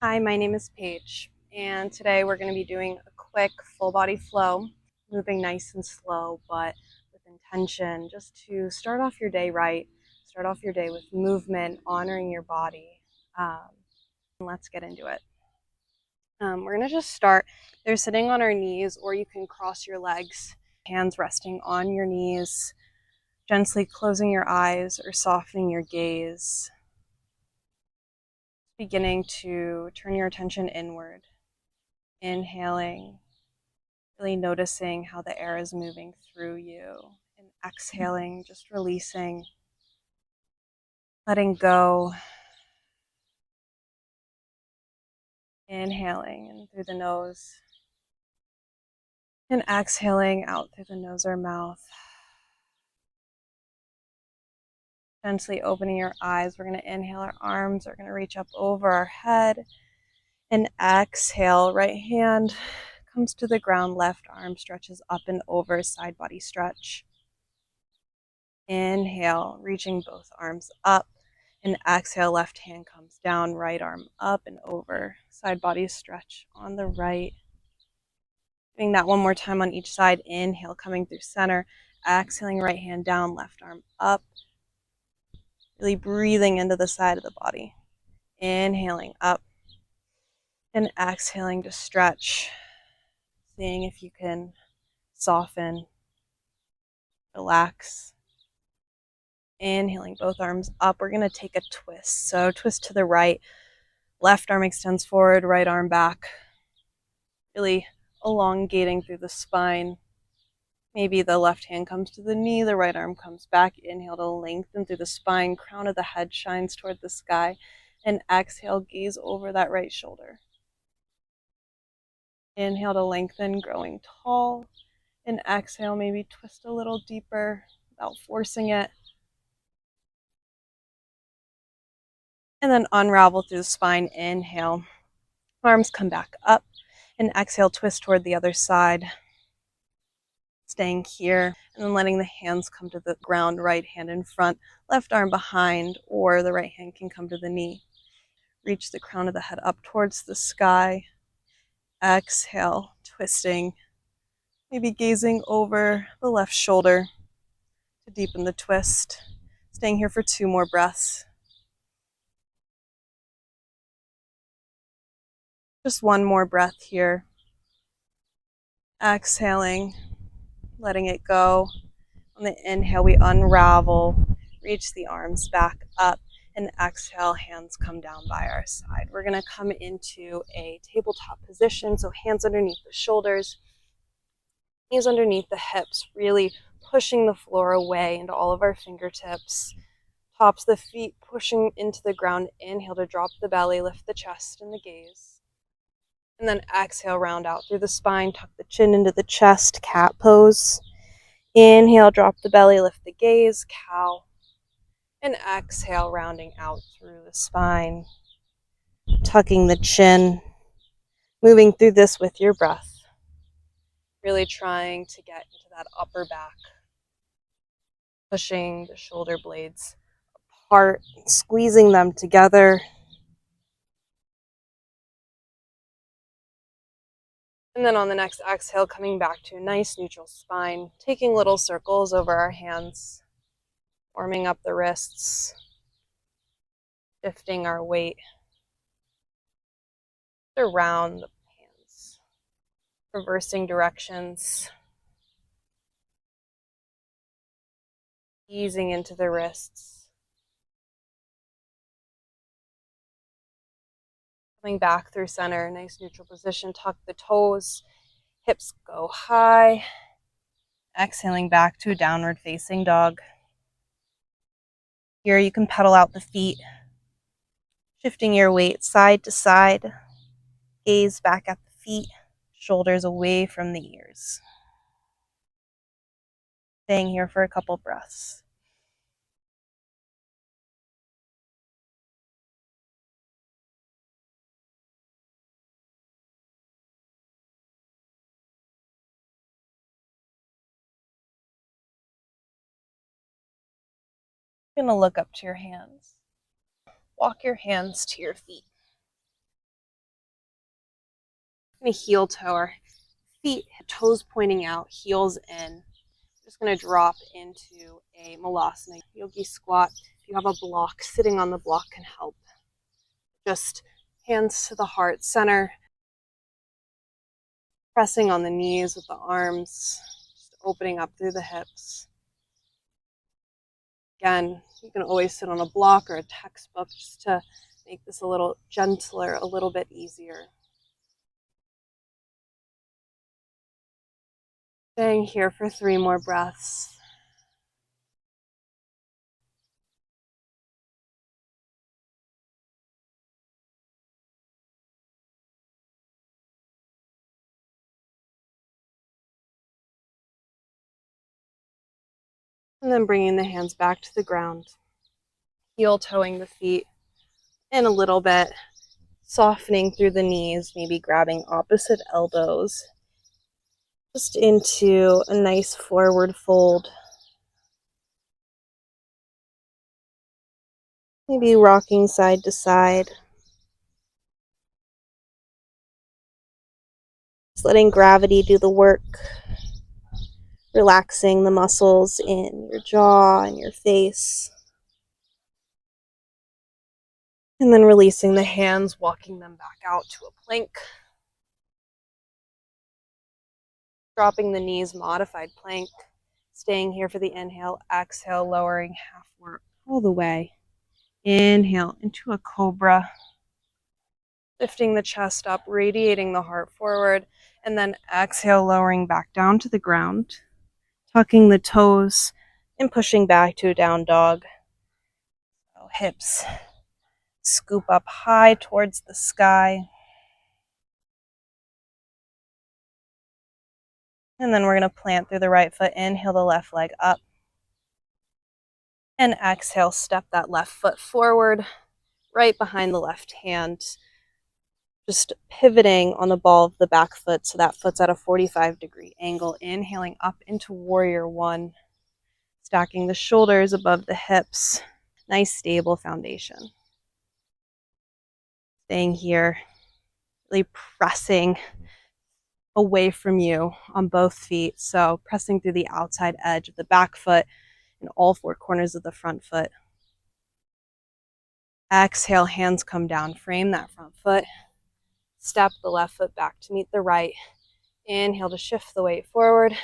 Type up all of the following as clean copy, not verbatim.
Hi, my name is Paige, and today we're going to be doing a quick full body flow, moving nice and slow, but with intention, just to start off your day right, start off your day with movement, honoring your body. And let's get into it. We're going to just start either sitting on our knees, or you can cross your legs, hands resting on your knees, gently closing your eyes or softening your gaze. Beginning to turn your attention inward. Inhaling, really noticing how the air is moving through you, and exhaling, just releasing, letting go. Inhaling in through the nose and exhaling out through the nose or mouth. Gently opening your eyes. We're going to inhale, our arms are going to reach up over our head, and exhale, right hand comes to the ground, left arm stretches up and over, side body stretch. Inhale, reaching both arms up, and exhale, left hand comes down, right arm up and over, side body stretch on the right. Doing that one more time on each side. Inhale, coming through center, exhaling, right hand down, left arm up, really breathing into the side of the body. Inhaling up and exhaling to stretch, seeing if you can soften, relax. Inhaling, both arms up. We're going to take a twist. So twist to the right, left arm extends forward, right arm back, really elongating through the spine. Maybe the left hand comes to the knee, the right arm comes back. Inhale to lengthen through the spine, crown of the head shines toward the sky, and exhale, gaze over that right shoulder. Inhale to lengthen, growing tall, and exhale, maybe twist a little deeper without forcing it. And then unravel through the spine. Inhale, arms come back up, and exhale, twist toward the other side. Staying here, and then letting the hands come to the ground, right hand in front, left arm behind, or the right hand can come to the knee. Reach the crown of the head up towards the sky. Exhale, twisting, maybe gazing over the left shoulder to deepen the twist. Staying here for 2 more breaths. Just 1 more breath here. Exhaling, letting it go. On the inhale, we unravel, reach the arms back up, and exhale, hands come down by our side. We're going to come into a tabletop position, so hands underneath the shoulders, knees underneath the hips, really pushing the floor away into all of our fingertips. Tops of the feet pushing into the ground. Inhale to drop the belly, lift the chest and the gaze. And then exhale, round out through the spine, tuck the chin into the chest, cat pose. Inhale, drop the belly, lift the gaze, cow. And exhale, rounding out through the spine, tucking the chin, moving through this with your breath. Really trying to get into that upper back, pushing the shoulder blades apart, squeezing them together. And then on the next exhale, coming back to a nice neutral spine, taking little circles over our hands, warming up the wrists, shifting our weight around the hands, reversing directions, easing into the wrists. Coming back through center, nice neutral position, tuck the toes, hips go high. Exhaling back to a downward facing dog. Here you can pedal out the feet, shifting your weight side to side, gaze back at the feet, shoulders away from the ears. Staying here for a couple breaths. You're going to look up to your hands. Walk your hands to your feet. going to heel toe our feet, toes pointing out, heels in. Just going to drop into a malasana yogi squat. If you have a block, sitting on the block can help. Just hands to the heart center, pressing on the knees with the arms, just opening up through the hips. Again, you can always sit on a block or a textbook just to make this a little gentler, a little bit easier. Staying here for 3 more breaths. And then bringing the hands back to the ground. Heel toeing the feet in a little bit, softening through the knees, maybe grabbing opposite elbows, just into a nice forward fold. Maybe rocking side to side. Just letting gravity do the work, relaxing the muscles in your jaw and your face. And then releasing the hands, walking them back out to a plank. Dropping the knees, modified plank. Staying here for the inhale, exhale, lowering half work all the way. Inhale into a cobra. Lifting the chest up, radiating the heart forward. And then exhale, lowering back down to the ground. Tucking the toes and pushing back to a down dog. So hips scoop up high towards the sky. And then we're going to plant through the right foot. Inhale the left leg up. And exhale, step that left foot forward, right behind the left hand. Just pivoting on the ball of the back foot so that foot's at a 45-degree angle. Inhaling up into warrior one. Stacking the shoulders above the hips. Nice stable foundation. Staying here, really pressing away from you on both feet. So pressing through the outside edge of the back foot and all 4 corners of the front foot. Exhale, hands come down, frame that front foot. Step the left foot back to meet the right. Inhale to shift the weight forward.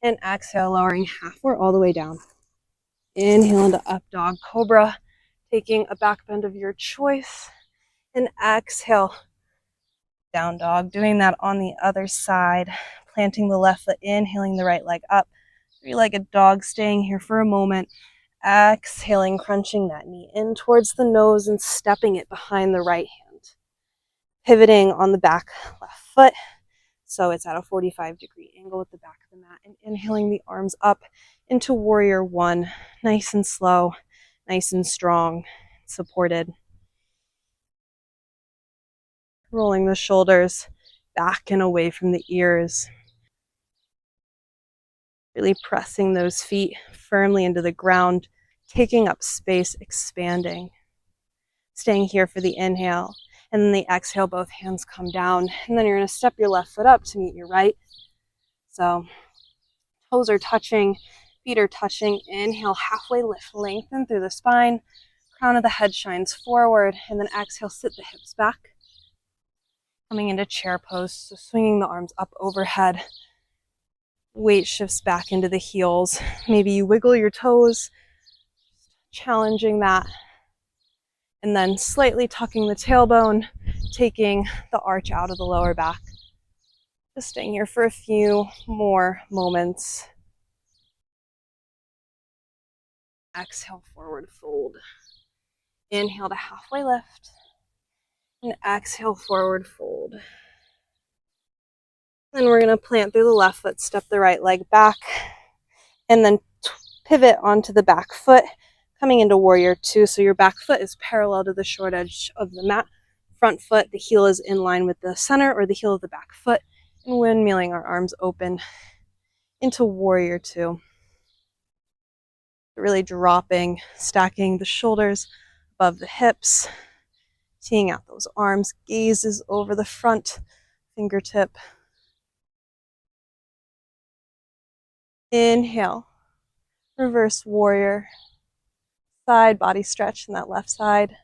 And exhale, lowering half or all the way down. Inhale into up dog cobra, taking a back bend of your choice. And exhale, down dog. Doing that on the other side. Planting the left foot, inhaling the right leg up. 3-legged dog, staying here for a moment. Exhaling, crunching that knee in towards the nose and stepping it behind the right hand. Pivoting on the back left foot. So it's at a 45-degree angle with the back of the mat. And inhaling the arms up into warrior one. Nice and slow, nice and strong, supported. Rolling the shoulders back and away from the ears. Really pressing those feet firmly into the ground, taking up space, expanding. Staying here for the inhale. And then the exhale, both hands come down. And then you're going to step your left foot up to meet your right. So toes are touching, feet are touching. Inhale, halfway lift, lengthen through the spine. Crown of the head shines forward. And then exhale, sit the hips back. Coming into chair pose, so swinging the arms up overhead. Weight shifts back into the heels. Maybe you wiggle your toes, challenging that. And then slightly tucking the tailbone, taking the arch out of the lower back. Just staying here for a few more moments. Exhale, forward fold. Inhale to halfway lift. And exhale, forward fold. Then we're going to plant through the left foot, step the right leg back, and then pivot onto the back foot, coming into warrior two. So your back foot is parallel to the short edge of the mat. Front foot, the heel is in line with the center or the heel of the back foot. And windmilling our arms open into warrior two. Really dropping, stacking the shoulders above the hips, teeing out those arms, gazes over the front, fingertip. Inhale, reverse warrior, side body stretch in that left side.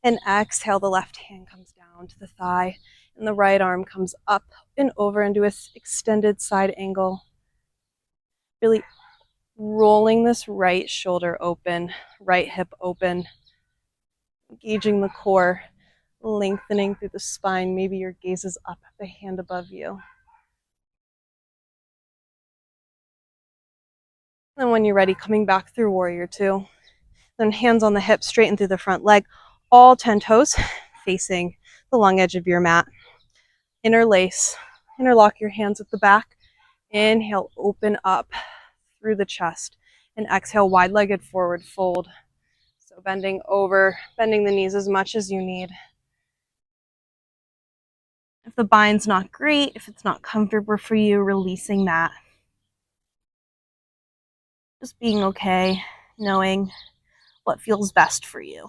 And exhale, the left hand comes down to the thigh and the right arm comes up and over into an extended side angle. Really rolling this right shoulder open, right hip open, engaging the core, lengthening through the spine. Maybe your gaze is up at the hand above you. And when you're ready, coming back through warrior two. Then hands on the hips, straighten through the front leg, all 10 toes facing the long edge of your mat. Interlace, interlock your hands at the back. Inhale, open up through the chest. And exhale, wide-legged forward fold. So bending over, bending the knees as much as you need. If the bind's not great, if it's not comfortable for you, releasing that. Just being okay, knowing what feels best for you.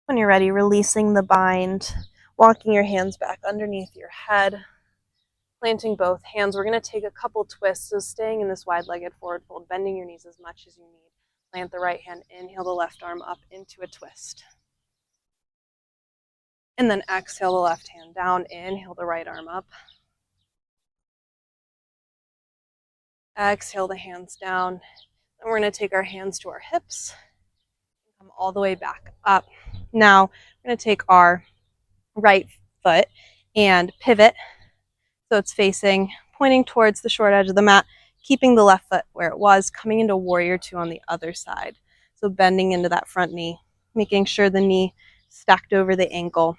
When you're ready, releasing the bind, walking your hands back underneath your head, planting both hands. We're going to take a couple twists, so staying in this wide-legged forward fold, bending your knees as much as you need. Plant the right hand, inhale the left arm up into a twist. And then exhale the left hand down, inhale the right arm up. Exhale the hands down. And we're going to take our hands to our hips, come all the way back up. Now we're going to take our right foot and pivot so it's facing, pointing towards the short edge of the mat, keeping the left foot where it was, coming into warrior two on the other side. So bending into that front knee, making sure the knee stacked over the ankle,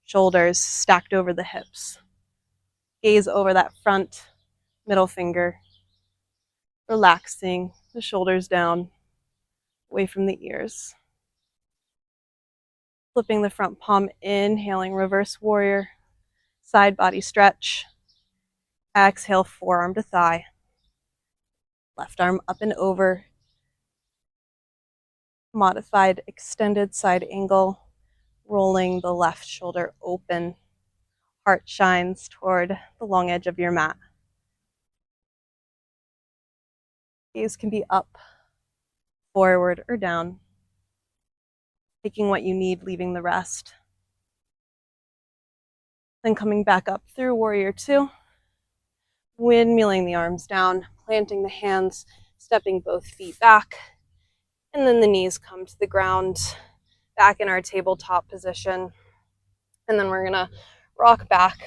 shoulders stacked over the hips. Gaze over that front middle finger, relaxing the shoulders down, away from the ears. Flipping the front palm, inhaling, reverse warrior, side body stretch. Exhale, forearm to thigh. Left arm up and over. Modified extended side angle, rolling the left shoulder open. Heart shines toward the long edge of your mat. Gaze can be up, forward, or down. Taking what you need, leaving the rest. Then coming back up through warrior two. Windmilling the arms down, planting the hands, stepping both feet back. And then the knees come to the ground, back in our tabletop position. And then we're gonna rock back,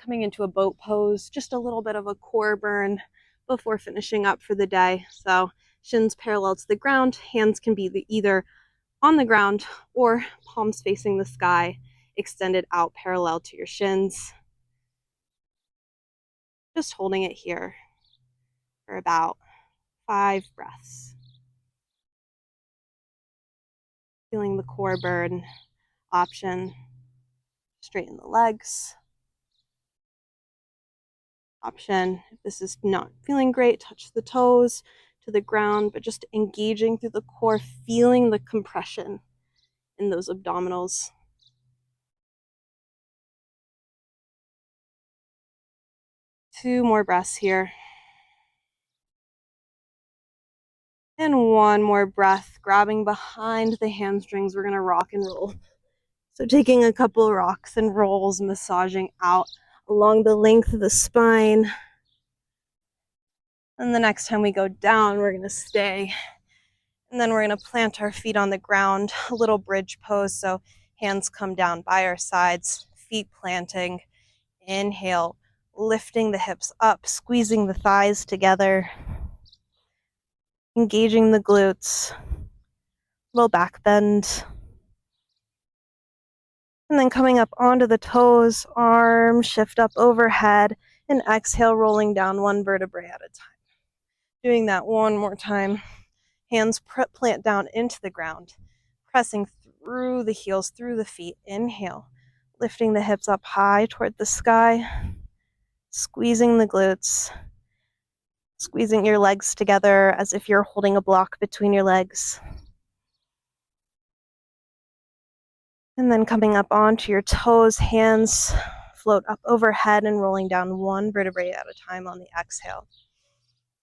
coming into a boat pose, just a little bit of a core burn before finishing up for the day. So shins parallel to the ground, hands can be either on the ground or palms facing the sky, extended out parallel to your shins. Just holding it here for about 5 breaths. Feeling the core burn. Option, straighten the legs. Option, if this is not feeling great, touch the toes to the ground, but just engaging through the core, feeling the compression in those abdominals. Two more breaths here. And one more breath, grabbing behind the hamstrings. We're going to rock and roll. So taking a couple rocks and rolls, massaging out along the length of the spine. And the next time we go down, we're going to stay. And then we're going to plant our feet on the ground, a little bridge pose. So hands come down by our sides, feet planting. Inhale, lifting the hips up, squeezing the thighs together, engaging the glutes, little back bend. And then coming up onto the toes, arms shift up overhead, and exhale, rolling down one vertebrae at a time. Doing that one more time. Hands plant down into the ground, pressing through the heels, through the feet. Inhale, lifting the hips up high toward the sky, squeezing the glutes, squeezing your legs together as if you're holding a block between your legs. And then coming up onto your toes, hands float up overhead and rolling down one vertebrae at a time on the exhale.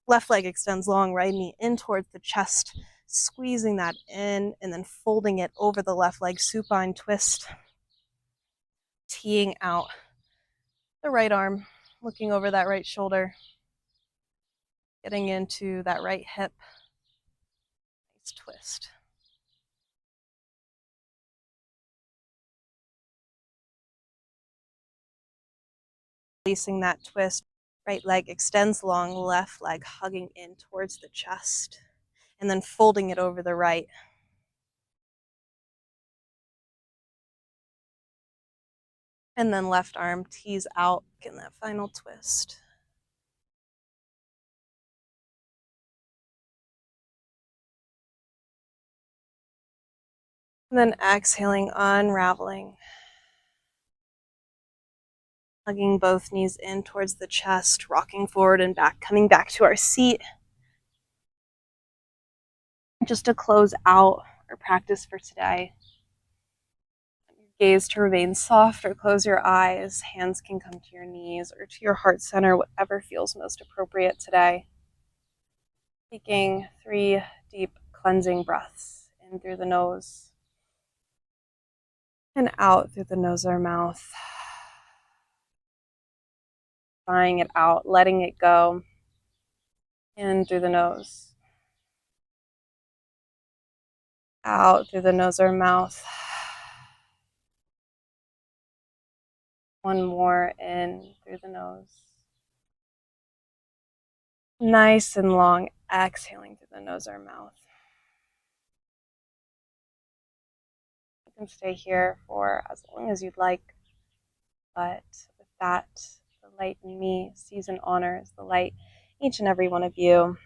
Left leg extends long, right knee in towards the chest, squeezing that in and then folding it over the left leg, supine twist, teeing out the right arm, looking over that right shoulder, getting into that right hip, nice twist. Releasing that twist, right leg extends long, left leg hugging in towards the chest, and then folding it over the right. And then left arm tees out in that final twist. And then exhaling, unraveling. Hugging both knees in towards the chest, rocking forward and back, coming back to our seat. Just to close out our practice for today. Gaze to remain soft or close your eyes. Hands can come to your knees or to your heart center, whatever feels most appropriate today. Taking 3 deep cleansing breaths in through the nose and out through the nose or mouth. Sighing it out, letting it go. In through the nose. Out through the nose or mouth. One more in through the nose. Nice and long, exhaling through the nose or mouth. You can stay here for as long as you'd like, but with that, the light in me sees and honors the light each and every one of you.